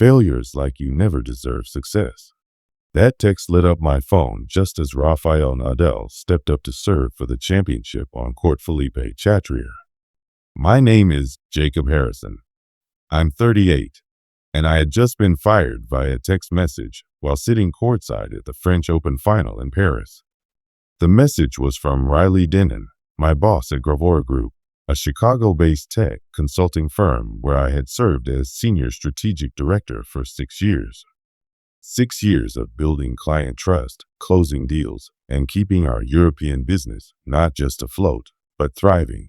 Failures like you never deserve success. That text lit up my phone just as Rafael Nadal stepped up to serve for the championship on court Felipe Chatrier. My name is Jacob Harrison. I'm 38, and I had just been fired via text message while sitting courtside at the French Open final in Paris. The message was from Riley Denton, my boss at Gravora Group, a Chicago-based tech consulting firm where I had served as senior strategic director for 6 years. 6 years of building client trust, closing deals, and keeping our European business not just afloat, but thriving.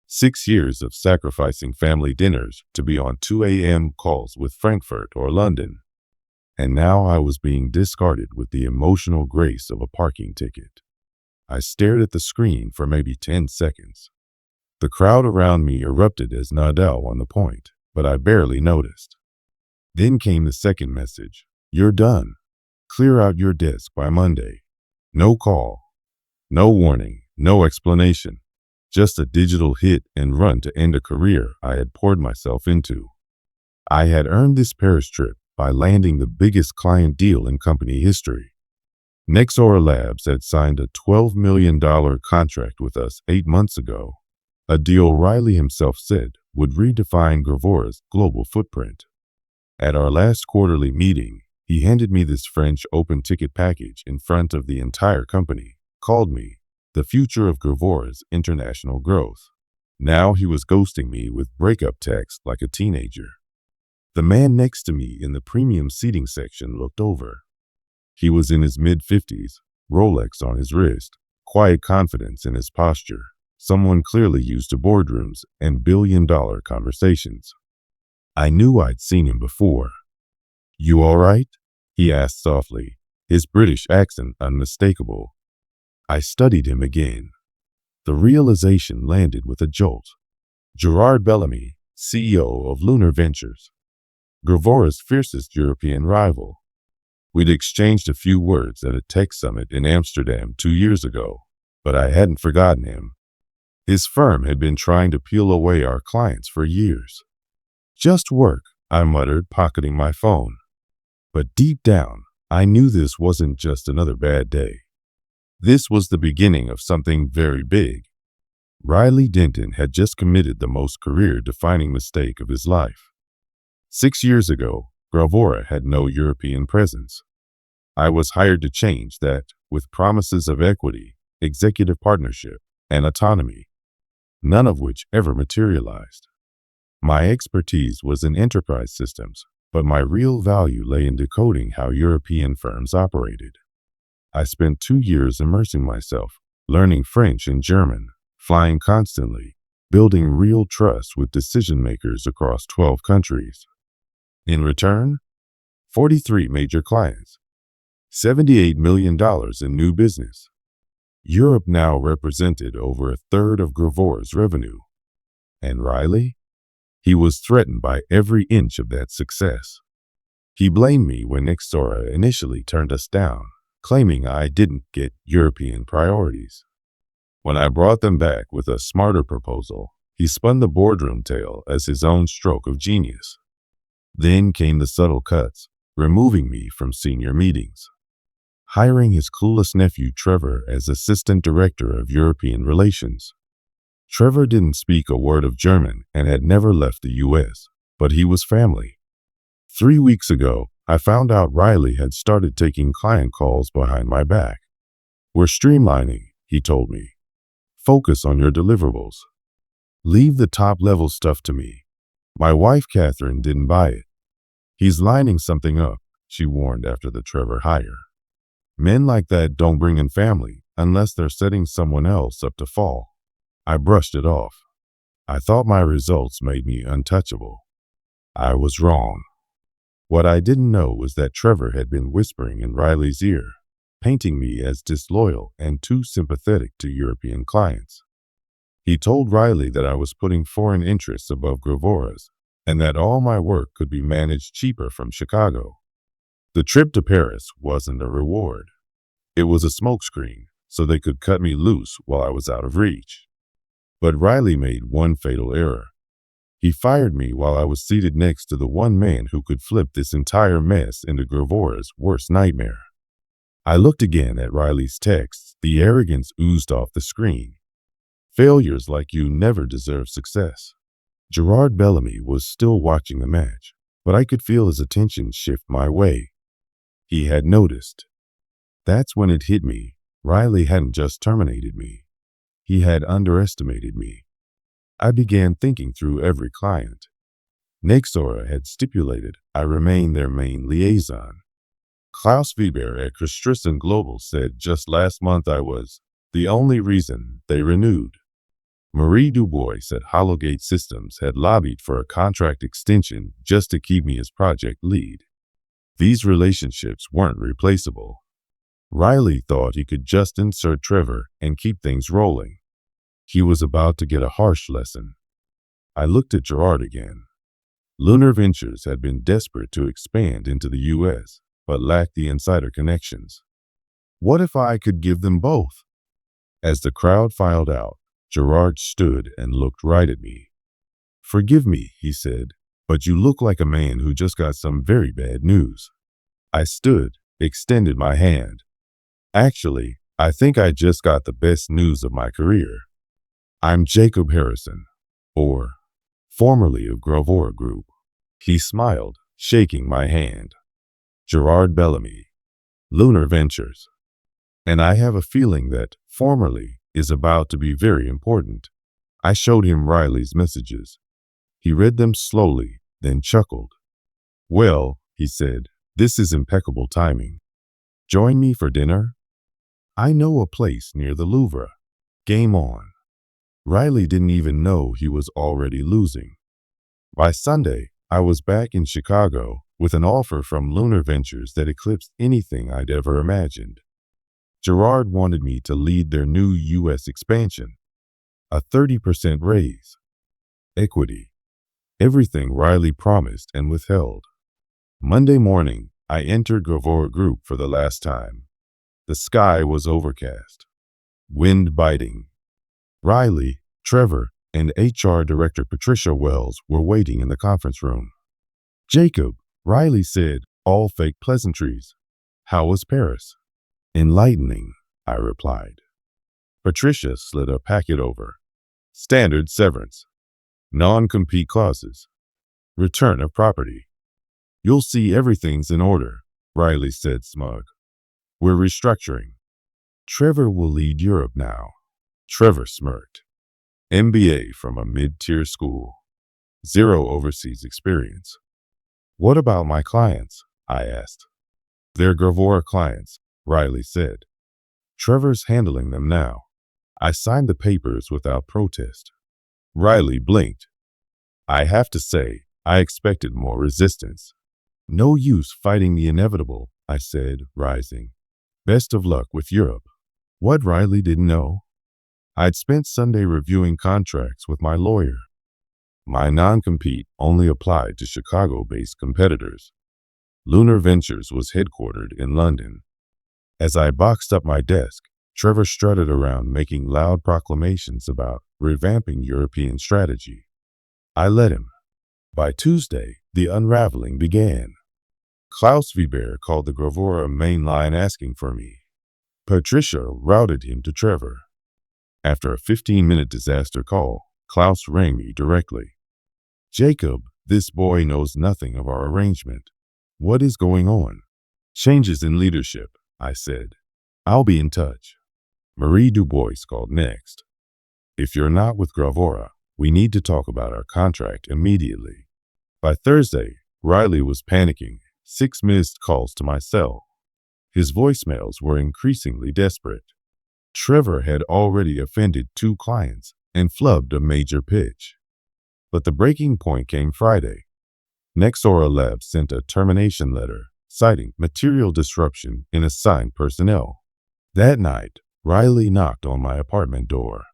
6 years of sacrificing family dinners to be on 2 a.m. calls with Frankfurt or London. And now I was being discarded with the emotional grace of a parking ticket. I stared at the screen for maybe 10 seconds. The crowd around me erupted as Nadal won the point, but I barely noticed. Then came the second message. You're done. Clear out your desk by Monday. No call. No warning. No explanation. Just a digital hit and run to end a career I had poured myself into. I had earned this Paris trip by landing the biggest client deal in company history. Nexora Labs had signed a $12 million contract with us 8 months ago, a deal Riley himself said would redefine Gravora's global footprint. At our last quarterly meeting, he handed me this French open ticket package in front of the entire company, called me the future of Gravora's international growth. Now he was ghosting me with breakup text like a teenager. The man next to me in the premium seating section looked over. He was in his mid-50s, Rolex on his wrist, quiet confidence in his posture, someone clearly used to boardrooms and billion-dollar conversations. I knew I'd seen him before. You all right? He asked softly, his British accent unmistakable. I studied him again. The realization landed with a jolt. Gerard Bellamy, CEO of Lunar Ventures, Gravora's fiercest European rival. We'd exchanged a few words at a tech summit in Amsterdam 2 years ago, but I hadn't forgotten him. His firm had been trying to peel away our clients for years. Just work, I muttered, pocketing my phone. But deep down, I knew this wasn't just another bad day. This was the beginning of something very big. Riley Denton had just committed the most career-defining mistake of his life. 6 years ago, Gravora had no European presence. I was hired to change that with promises of equity, executive partnership, and autonomy, none of which ever materialized. My expertise was in enterprise systems, but my real value lay in decoding how European firms operated. I spent 2 years immersing myself, learning French and German, flying constantly, building real trust with decision makers across 12 countries. In return, 43 major clients, $78 million in new business. Europe now represented over a third of Gravora's revenue. And Riley? He was threatened by every inch of that success. He blamed me when Nexora initially turned us down, claiming I didn't get European priorities. When I brought them back with a smarter proposal, he spun the boardroom tale as his own stroke of genius. Then came the subtle cuts, removing me from senior meetings. Hiring his clueless nephew Trevor as assistant director of European relations. Trevor didn't speak a word of German and had never left the U.S., but he was family. 3 weeks ago, I found out Riley had started taking client calls behind my back. We're streamlining, he told me. Focus on your deliverables. Leave the top-level stuff to me. My wife, Catherine, didn't buy it. He's lining something up, she warned after the Trevor hire. Men like that don't bring in family unless they're setting someone else up to fall. I brushed it off. I thought my results made me untouchable. I was wrong. What I didn't know was that Trevor had been whispering in Riley's ear, painting me as disloyal and too sympathetic to European clients. He told Riley that I was putting foreign interests above Gravora's, and that all my work could be managed cheaper from Chicago. The trip to Paris wasn't a reward. It was a smokescreen, so they could cut me loose while I was out of reach. But Riley made one fatal error. He fired me while I was seated next to the one man who could flip this entire mess into Gravora's worst nightmare. I looked again at Riley's texts. The arrogance oozed off the screen. Failures like you never deserve success. Gerard Bellamy was still watching the match, but I could feel his attention shift my way. He had noticed. That's when it hit me. Riley hadn't just terminated me. He had underestimated me. I began thinking through every client. Nexora had stipulated I remain their main liaison. Klaus Weber at Christensen Global said just last month I was the only reason they renewed. Marie Dubois at Hollowgate Systems had lobbied for a contract extension just to keep me as project lead. These relationships weren't replaceable. Riley thought he could just insert Trevor and keep things rolling. He was about to get a harsh lesson. I looked at Gerard again. Lunar Ventures had been desperate to expand into the U.S., but lacked the insider connections. What if I could give them both? As the crowd filed out, Gerard stood and looked right at me. Forgive me, he said, but you look like a man who just got some very bad news. I stood, extended my hand. Actually, I think I just got the best news of my career. I'm Jacob Harrison, or formerly of Gravora Group. He smiled, shaking my hand. Gerard Bellamy, Lunar Ventures. And I have a feeling that formerly is about to be very important. I showed him Riley's messages. He read them slowly, then chuckled. Well, he said, this is impeccable timing. Join me for dinner? I know a place near the Louvre. Game on. Riley didn't even know he was already losing. By Sunday, I was back in Chicago with an offer from Lunar Ventures that eclipsed anything I'd ever imagined. Gerard wanted me to lead their new U.S. expansion. A 30% raise. Equity. Everything Riley promised and withheld. Monday morning, I entered Gravora Group for the last time. The sky was overcast. Wind biting. Riley, Trevor, and HR Director Patricia Wells were waiting in the conference room. Jacob, Riley said, all fake pleasantries. How was Paris? Enlightening, I replied. Patricia slid a packet over. Standard severance. Non-compete clauses. Return of property. You'll see everything's in order, Riley said smug. We're restructuring. Trevor will lead Europe now. Trevor smirked. MBA from a mid-tier school. 0 overseas experience. What about my clients? I asked. They're Gravora clients, Riley said. Trevor's handling them now. I signed the papers without protest. Riley blinked. I have to say, I expected more resistance. No use fighting the inevitable, I said, rising. Best of luck with Europe. What Riley didn't know? I'd spent Sunday reviewing contracts with my lawyer. My non-compete only applied to Chicago-based competitors. Lunar Ventures was headquartered in London. As I boxed up my desk, Trevor strutted around making loud proclamations about revamping European strategy. I let him. By Tuesday, the unraveling began. Klaus Weber called the Gravora main line asking for me. Patricia routed him to Trevor. After a 15-minute disaster call, Klaus rang me directly. Jacob, this boy knows nothing of our arrangement. What is going on? Changes in leadership, I said. I'll be in touch. Marie Dubois called next. If you're not with Gravora, we need to talk about our contract immediately. By Thursday, Riley was panicking, 6 missed calls to my cell. His voicemails were increasingly desperate. Trevor had already offended 2 clients and flubbed a major pitch. But the breaking point came Friday. Nexora Labs sent a termination letter citing material disruption in assigned personnel. That night, Riley knocked on my apartment door.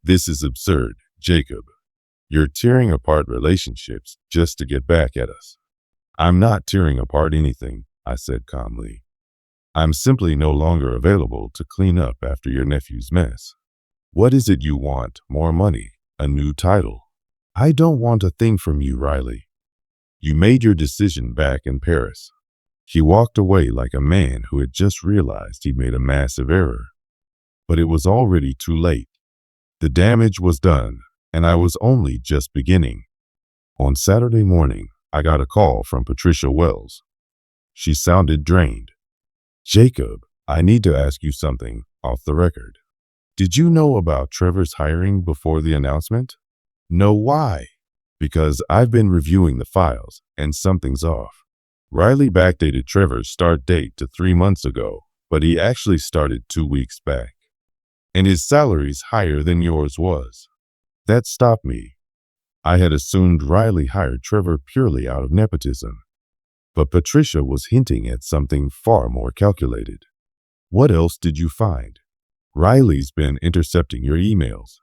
This is absurd, Jacob. You're tearing apart relationships just to get back at us. I'm not tearing apart anything, I said calmly. I'm simply no longer available to clean up after your nephew's mess. What is it you want? More money? A new title? I don't want a thing from you, Riley. You made your decision back in Paris. He walked away like a man who had just realized he made a massive error. But it was already too late. The damage was done, and I was only just beginning. On Saturday morning, I got a call from Patricia Wells. She sounded drained. Jacob, I need to ask you something off the record. Did you know about Trevor's hiring before the announcement? No, why? Because I've been reviewing the files, and something's off. Riley backdated Trevor's start date to 3 months ago, but he actually started 2 weeks back. And his salary's higher than yours was. That stopped me. I had assumed Riley hired Trevor purely out of nepotism. But Patricia was hinting at something far more calculated. What else did you find? Riley's been intercepting your emails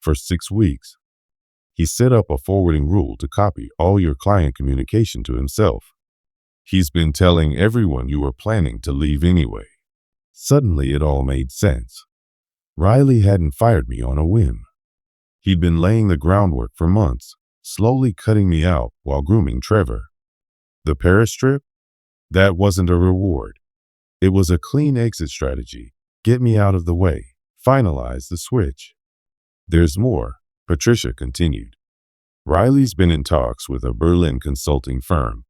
for 6 weeks. He set up a forwarding rule to copy all your client communication to himself. He's been telling everyone you were planning to leave anyway. Suddenly it all made sense. Riley hadn't fired me on a whim. He'd been laying the groundwork for months, slowly cutting me out while grooming Trevor. The Paris trip? That wasn't a reward. It was a clean exit strategy. Get me out of the way. Finalize the switch. There's more, Patricia continued. Riley's been in talks with a Berlin consulting firm.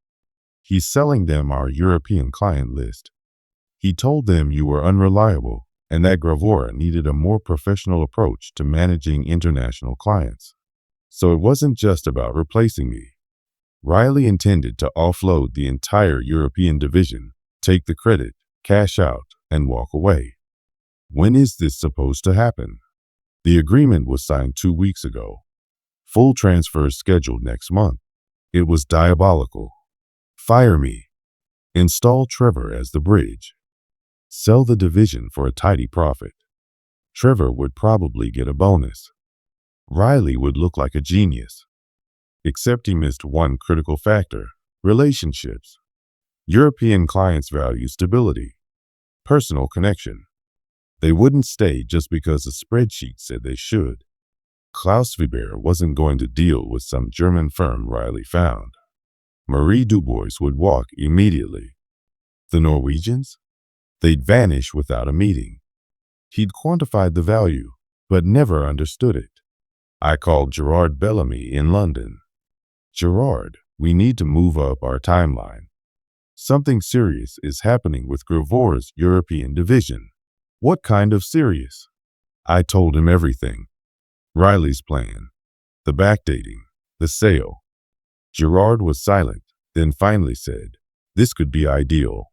He's selling them our European client list. He told them you were unreliable and that Gravora needed a more professional approach to managing international clients. So it wasn't just about replacing me. Riley intended to offload the entire European division, take the credit, cash out, and walk away. When is this supposed to happen? The agreement was signed 2 weeks ago. Full transfer is scheduled next month. It was diabolical. Fire me. Install Trevor as the bridge. Sell the division for a tidy profit. Trevor would probably get a bonus. Riley would look like a genius. Except he missed one critical factor: relationships. European clients value stability, personal connection. They wouldn't stay just because a spreadsheet said they should. Klaus Weber wasn't going to deal with some German firm Riley found. Marie Dubois would walk immediately. The Norwegians? They'd vanish without a meeting. He'd quantified the value, but never understood it. I called Gerard Bellamy in London. Gerard, we need to move up our timeline. Something serious is happening with Gravora's European division. What kind of serious? I told him everything. Riley's plan, the backdating, the sale. Gerard was silent, then finally said, "This could be ideal.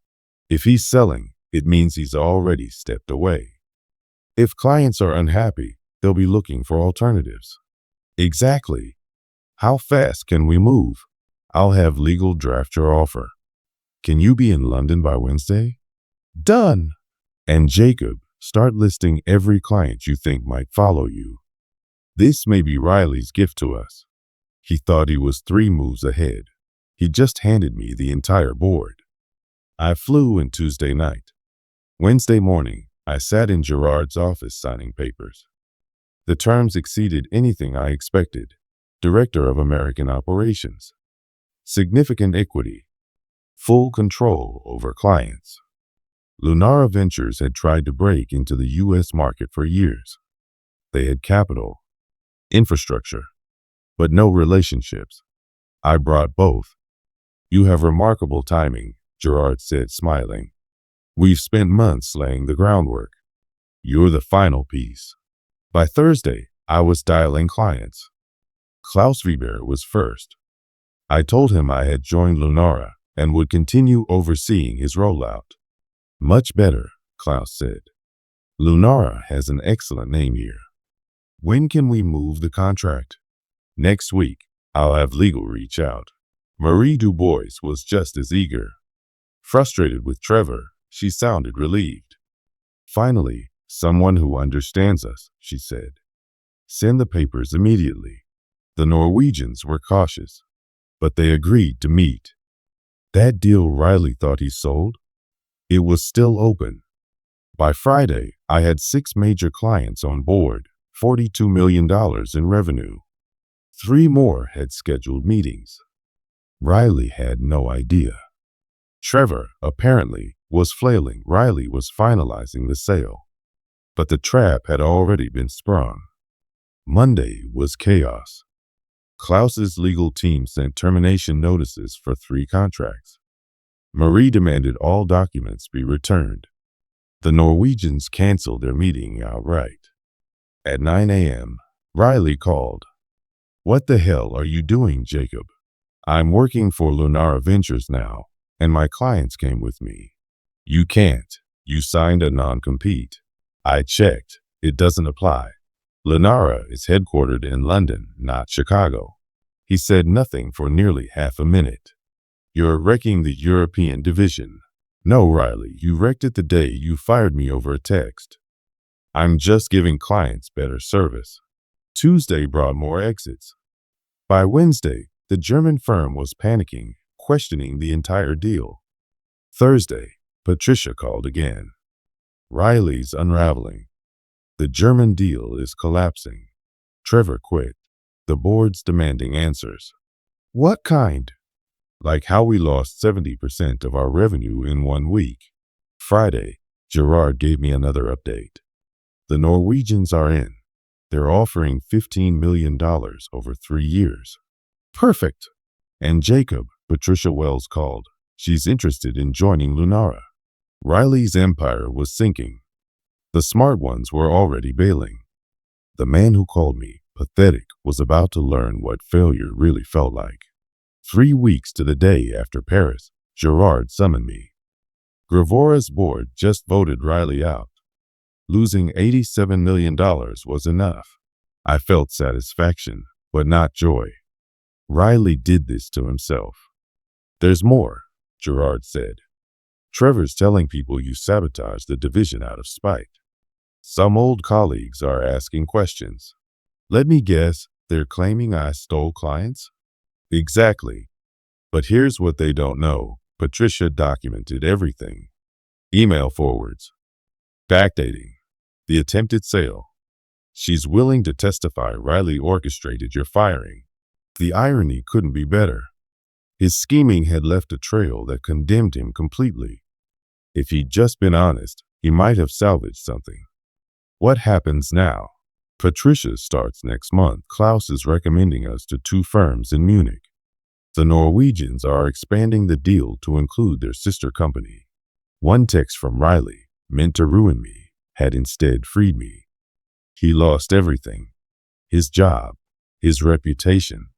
If he's selling, it means he's already stepped away. If clients are unhappy, they'll be looking for alternatives." Exactly. How fast can we move? I'll have legal draft your offer. Can you be in London by Wednesday? Done. And Jacob, start listing every client you think might follow you. This may be Riley's gift to us. He thought he was 3 moves ahead. He just handed me the entire board. I flew in Tuesday night. Wednesday morning, I sat in Gerard's office signing papers. The terms exceeded anything I expected. Director of American Operations. Significant equity. Full control over clients. Lunara Ventures had tried to break into the U.S. market for years. They had capital, infrastructure, but no relationships. I brought both. You have remarkable timing, Gerard said, smiling. We've spent months laying the groundwork. You're the final piece. By Thursday, I was dialing clients. Klaus Weber was first. I told him I had joined Lunara and would continue overseeing his rollout. Much better, Klaus said. Lunara has an excellent name here. When can we move the contract? Next week. I'll have legal reach out. Marie Dubois was just as eager. Frustrated with Trevor, she sounded relieved. Finally, someone who understands us, she said. Send the papers immediately. The Norwegians were cautious, but they agreed to meet. That deal Riley thought he sold? It was still open. By Friday, I had 6 major clients on board, $42 million in revenue. 3 more had scheduled meetings. Riley had no idea. Trevor, apparently, was flailing. Riley was finalizing the sale. But the trap had already been sprung. Monday was chaos. Klaus's legal team sent termination notices for 3 contracts. Marie demanded all documents be returned. The Norwegians canceled their meeting outright. At 9 a.m., Riley called. "What the hell are you doing, Jacob? I'm working for Lunara Ventures now, and my clients came with me." "You can't. You signed a non-compete." "I checked. It doesn't apply. Lunara is headquartered in London, not Chicago." He said nothing for nearly half a minute. "You're wrecking the European division." "No, Riley, you wrecked it the day you fired me over a text." "I'm just giving clients better service." Tuesday brought more exits. By Wednesday, the German firm was panicking, questioning the entire deal. Thursday, Patricia called again. "Riley's unraveling. The German deal is collapsing. Trevor quit. The board's demanding answers." "What kind?" "Like how we lost 70% of our revenue in 1 week." Friday, Gerard gave me another update. "The Norwegians are in. They're offering $15 million over 3 years." "Perfect." "And Jacob," Patricia Wells called. "She's interested in joining Lunara." Riley's empire was sinking. The smart ones were already bailing. The man who called me pathetic was about to learn what failure really felt like. 3 weeks to the day after Paris, Gerard summoned me. Gravora's board just voted Riley out. Losing $87 million was enough. I felt satisfaction, but not joy. Riley did this to himself. "There's more," Gerard said. "Trevor's telling people you sabotaged the division out of spite. Some old colleagues are asking questions." "Let me guess, they're claiming I stole clients?" "Exactly. But here's what they don't know. Patricia documented everything. Email forwards, backdating, the attempted sale. She's willing to testify Riley orchestrated your firing." The irony couldn't be better. His scheming had left a trail that condemned him completely. If he'd just been honest, he might have salvaged something. What happens now? Patricia starts next month. Klaus is recommending us to 2 firms in Munich. The Norwegians are expanding the deal to include their sister company. One text from Riley, meant to ruin me, had instead freed me. He lost everything. His job, his reputation,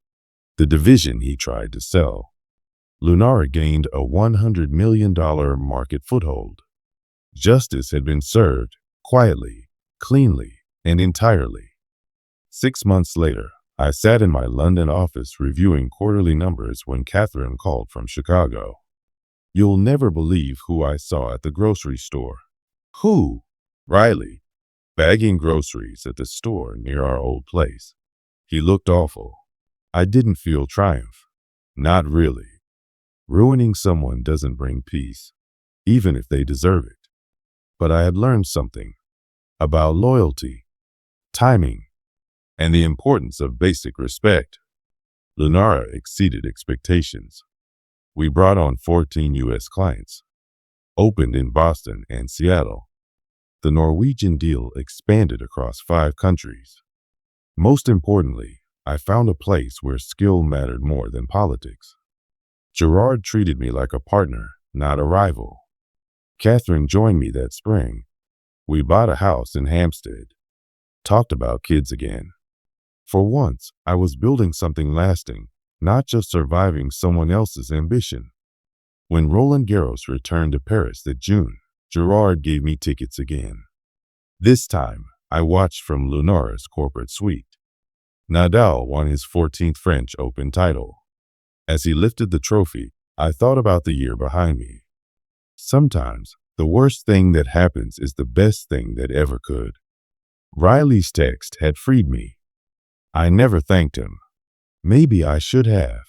the division he tried to sell. Lunara gained a $100 million market foothold. Justice had been served, quietly, cleanly, and entirely. 6 months later, I sat in my London office reviewing quarterly numbers when Catherine called from Chicago. "You'll never believe who I saw at the grocery store." "Who?" "Riley, bagging groceries at the store near our old place. He looked awful." I didn't feel triumph. Not really. Ruining someone doesn't bring peace, even if they deserve it. But I had learned something about loyalty, timing, and the importance of basic respect. Lunara exceeded expectations. We brought on 14 U.S. clients, opened in Boston and Seattle. The Norwegian deal expanded across 5 countries. Most importantly, I found a place where skill mattered more than politics. Gerard treated me like a partner, not a rival. Catherine joined me that spring. We bought a house in Hampstead. Talked about kids again. For once, I was building something lasting, not just surviving someone else's ambition. When Roland Garros returned to Paris that June, Gerard gave me tickets again. This time, I watched from Lunara's corporate suite. Nadal won his 14th French Open title. As he lifted the trophy, I thought about the year behind me. Sometimes, the worst thing that happens is the best thing that ever could. Riley's text had freed me. I never thanked him. Maybe I should have.